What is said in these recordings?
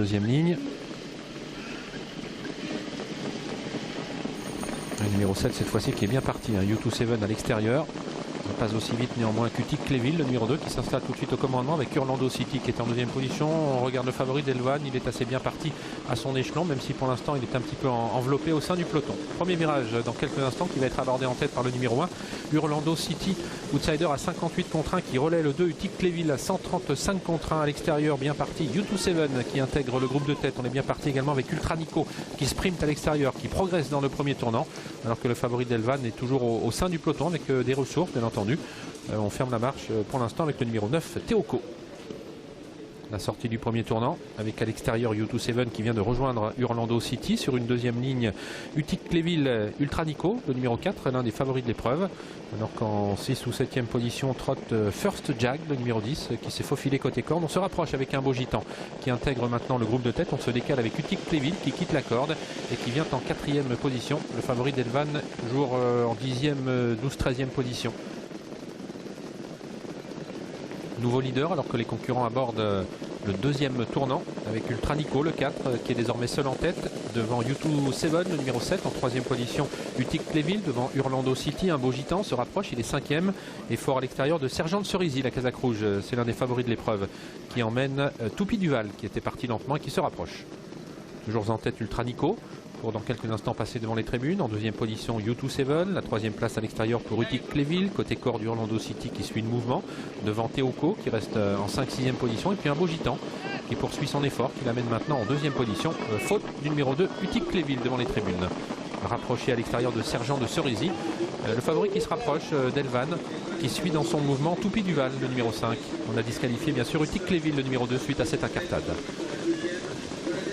deuxième ligne. Le numéro 7 cette fois-ci qui est bien parti, hein. U27 à l'extérieur. Pas aussi vite néanmoins qu'Utic Cléville, le numéro 2 qui s'installe tout de suite au commandement avec Orlando City qui est en deuxième position. On regarde le favori Delvan, il est assez bien parti à son échelon, même si pour l'instant il est un petit peu enveloppé au sein du peloton. Premier virage dans quelques instants qui va être abordé en tête par le numéro 1, Orlando City, outsider à 58 contre 1 qui relaie le 2, Utic Cléville à 135 contre 1 à l'extérieur, bien parti. U27 qui intègre le groupe de tête, on est bien parti également avec Ultra Nico qui sprint à l'extérieur, qui progresse dans le premier tournant, alors que le favori Delvan est toujours au sein du peloton avec des ressources bien entendu. On ferme la marche pour l'instant avec le numéro 9, Théoko. La sortie du premier tournant avec à l'extérieur U27 qui vient de rejoindre Orlando City sur une deuxième ligne. Utic Cléville, Ultra Nico, le numéro 4, l'un des favoris de l'épreuve. Alors qu'en 6 ou 7e position trotte First Jag, le numéro 10, qui s'est faufilé côté corde. On se rapproche avec un beau gitan qui intègre maintenant le groupe de tête. On se décale avec Utic Cléville qui quitte la corde et qui vient en 4e position. Le favori d'Elvan, toujours en 10e, 12-13e position. Nouveau leader alors que les concurrents abordent le deuxième tournant avec Ultra Nico, le 4, qui est désormais seul en tête devant U27, le numéro 7 en 3e position. Utic Cléville devant Orlando City, un beau gitan se rapproche, il est 5e et fort à l'extérieur de Sergent de Cerisy, la Casaque Rouge, c'est l'un des favoris de l'épreuve qui emmène Toupy Duval qui était parti lentement et qui se rapproche. Toujours en tête Ultra Nico. Pour dans quelques instants passer devant les tribunes. En deuxième position U27, la troisième place à l'extérieur pour Utic Cléville, côté corps du Orlando City qui suit le mouvement, devant Théoko qui reste en 5-6e position, et puis un beau gitan qui poursuit son effort, qui l'amène maintenant en deuxième position, faute du numéro 2, Utic Cléville devant les tribunes. Rapproché à l'extérieur de Sergent de Cerisy, le favori qui se rapproche d'Elvan, qui suit dans son mouvement Toupy Duval, le numéro 5. On a disqualifié bien sûr Utic Cléville, le numéro 2, suite à cette incartade.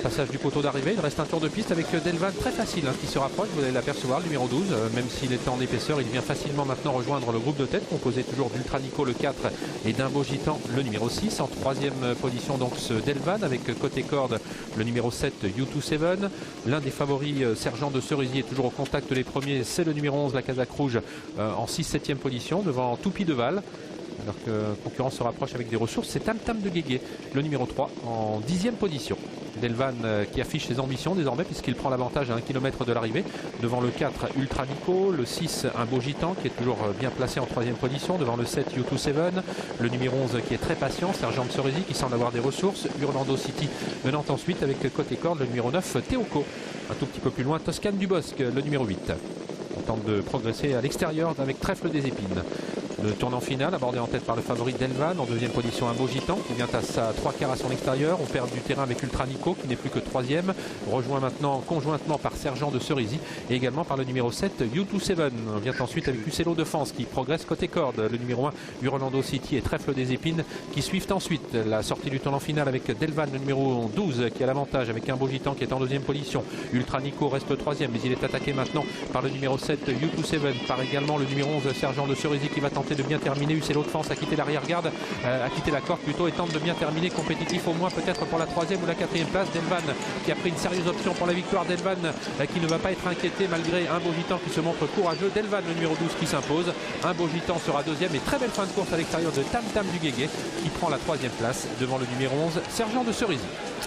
Passage du poteau d'arrivée, il reste un tour de piste avec Delvan très facile qui se rapproche, vous allez l'apercevoir, le numéro 12, même s'il était en épaisseur, il vient facilement maintenant rejoindre le groupe de tête composé toujours d'Ultra Nico le 4 et d'un beau gitan le numéro 6. En 3e position donc ce Delvan avec côté corde le numéro 7 U27. L'un des favoris Sergent de Cerisy est toujours au contact des premiers, c'est le numéro 11 la Casaque Rouge en 6-7e position devant Toupy Duval. Alors que le concurrent se rapproche avec des ressources, c'est Tam Tam de Guégué, le numéro 3, en 10e position. Delvan qui affiche ses ambitions désormais puisqu'il prend l'avantage à 1 km de l'arrivée. Devant le 4, Ultra Nico, le 6, un beau gitan qui est toujours bien placé en 3e position. Devant le 7, U27, le numéro 11 qui est très patient, Sergent de Cerisy qui semble avoir des ressources. Orlando City menant ensuite avec côté corde le numéro 9, Théoko. Un tout petit peu plus loin, Toscane du Bosque, le numéro 8. On tente de progresser à l'extérieur avec Trèfle des Épines. Le tournant final abordé en tête par le favori Delvan. En deuxième position un beau gitan qui vient à sa 3 quarts à son extérieur. On perd du terrain avec Ultra Nico qui n'est plus que 3e. Rejoint maintenant conjointement par Sergent de Cerisy et également par le numéro 7 U27. On vient ensuite avec Uccello de France qui progresse côté corde. Le numéro 1 Orlando City et Trèfle des Épines qui suivent ensuite la sortie du tournant final avec Delvan, le numéro 12 qui a l'avantage avec un beau gitan qui est en deuxième position. Ultra Nico reste 3e mais il est attaqué maintenant par le numéro 7 U27, par également le numéro 11 Sergent de Cerisy qui va tenter de bien terminer. Uccello de France a quitté l'arrière-garde, a quitté la corde plutôt et tente de bien terminer, compétitif au moins peut-être pour la 3e ou la 4e place. Delvan qui a pris une sérieuse option pour la victoire. Delvan qui ne va pas être inquiété malgré un beau gitan qui se montre courageux. Delvan le numéro 12 qui s'impose. Un beau gitan sera 2e et très belle fin de course à l'extérieur de Tam Tam du Guégué qui prend la 3e place devant le numéro 11 Sergent de Cerisy.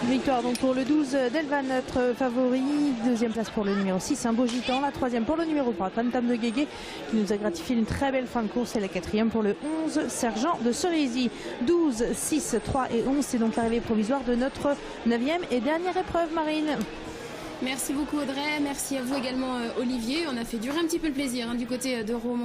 Victoire donc pour le 12 Delvan, notre favori. 2e place pour le numéro 6, un beau gitan. La 3e pour le numéro 3, Tam Tam de Guégué qui nous a gratifié une très belle fin de course. Et la 4e pour le 11 Sergent de Cerisy. 12, 6, 3 et 11, c'est donc l'arrivée provisoire de notre 9e et dernière épreuve, Marine. Merci beaucoup Audrey, merci à vous également Olivier. On a fait durer un petit peu le plaisir du côté de Romont.